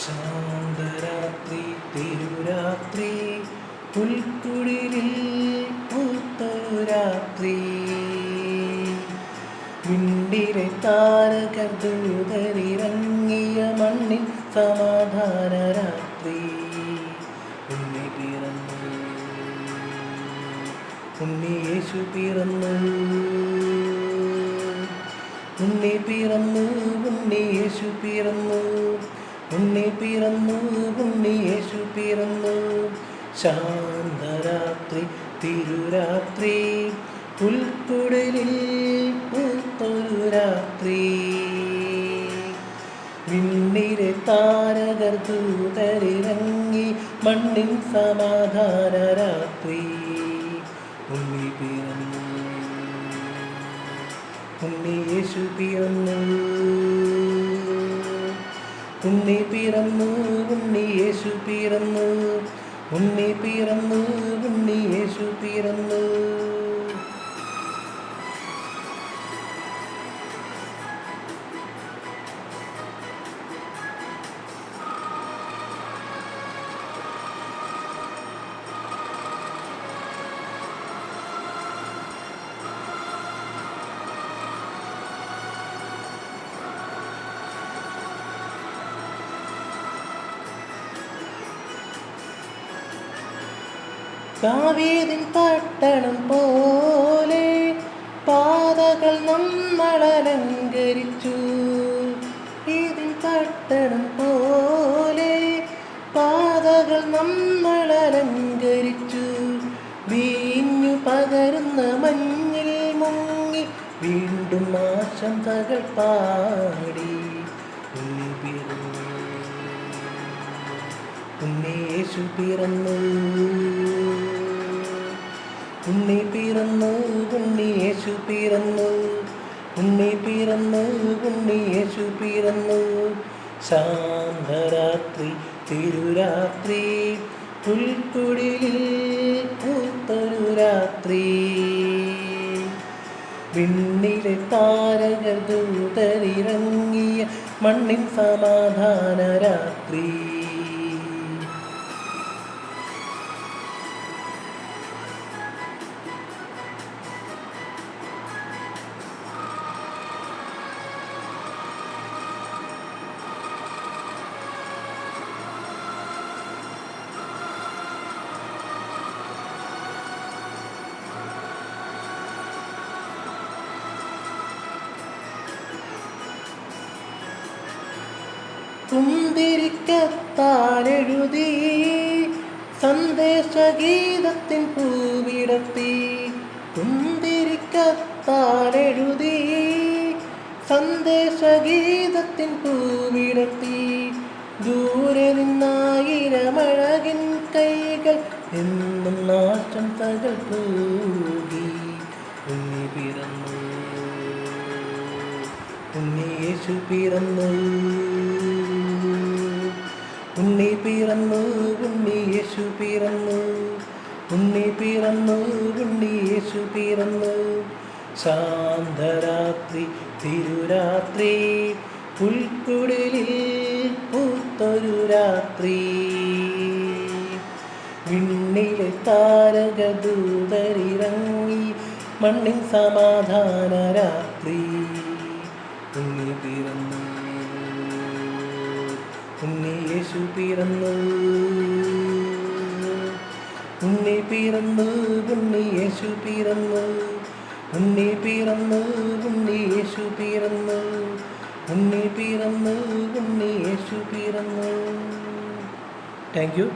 ശാന്തരാത്രി തിരുരാത്രി പുൽക്കുടിലിൽ പൂത്തൊരു രാത്രി വിണ്ടിലെ താരകർ ദൂതരിറങ്ങിയ മണ്ണിൽ സമാധാന രാത്രി ഉണ്ണി പിറന്നു ഉണ്ണി യേശു പിറന്നു ഉണ്ണി പിറന്നു ഉണ്ണി യേശു പിറന്നു ഉണ്ണി പിറന്നു ഉണ്ണി യേശു പിറന്നു ശാന്തരാത്രി തിരുരാത്രി പുൽക്കുടലിൽ പൂത്തൊരു രാത്രി വിണ്ണിലെ താരകർ ദൂതരിറങ്ങി മണ്ണിൻ സമാധാന രാത്രി ഉണ്ണി പിറന്നു ഉണ്ണി യേശു പിറന്നു ഉണ്ണി പിറന്നു ഉണ്ണി യേശു പിറന്നു ഉണ്ണി പിറന്നു ഉണ്ണി യേശു പിറന്നു ദാവീദിൻ പട്ടണം പോലെ പാതകൾ നമ്മളലങ്കരിച്ചു ഇതിൻ പട്ടണം പോലെ പാതകൾ നമ്മളലങ്കരിച്ചു വീഞ്ഞു പകരുന്ന മഞ്ഞിൽ മുങ്ങി വീണ്ടും ആശംസകൾ പാടി ഉണ്ണി പിറന്നു ഉണ്ണി യേശു പിറന്നു ഉണ്ണി പിറന്നു ഉണ്ണി യേശു പിറന്നു ഉണ്ണി പിറന്നു ഉണ്ണി യേശു പിറന്നു ശാന്തരാത്രി തിരുരാത്രി പുൽക്കുടിലിൽ പൂത്തൊരു രാത്രി വിണ്ണിലെ താരകർ ദൂതരിറങ്ങിയ മണ്ണിൻ സമാധാന രാത്രി കുന്തിരിക്കത്താലെഴുതി സന്ദേശഗീതത്തിൻ പൂവിടത്തി കുന്തിരിക്കത്താലെഴുതി സന്ദേശഗീതത്തിൻ പൂവിടത്തി ദൂരെ നിന്നായിരമഴകിൻ കൈകൾ എന്നും ആശംസകൾ പൂകി ഉണ്ണി പിറന്നു ഉണ്ണി യേശു പിറന്നു ഉണ്ണി പിറന്നു ഉണ്ണി യേശു പിറന്നു ഉണ്ണി പിറന്നു ഉണ്ണി യേശു പിറന്നു ശാന്തരാത്രി തിരുരാത്രി പുൽക്കുടലിൽ പൂത്തൊരു രാത്രി വിണ്ണിലെ താരക ദൂതരിറങ്ങി മണ്ണിൻ സമാധാന രാത്രി ഉണ്ണി പിറന്നു ഉണ്ണി യേശു പിറന്നു ഉണ്ണി പിറന്നു ഉണ്ണി യേശു പിറന്നു ഉണ്ണി പിറന്നു ഉണ്ണി യേശു പിറന്നു ഉണ്ണി പിറന്നു ഉണ്ണി യേശു പിറന്നു. Thank you.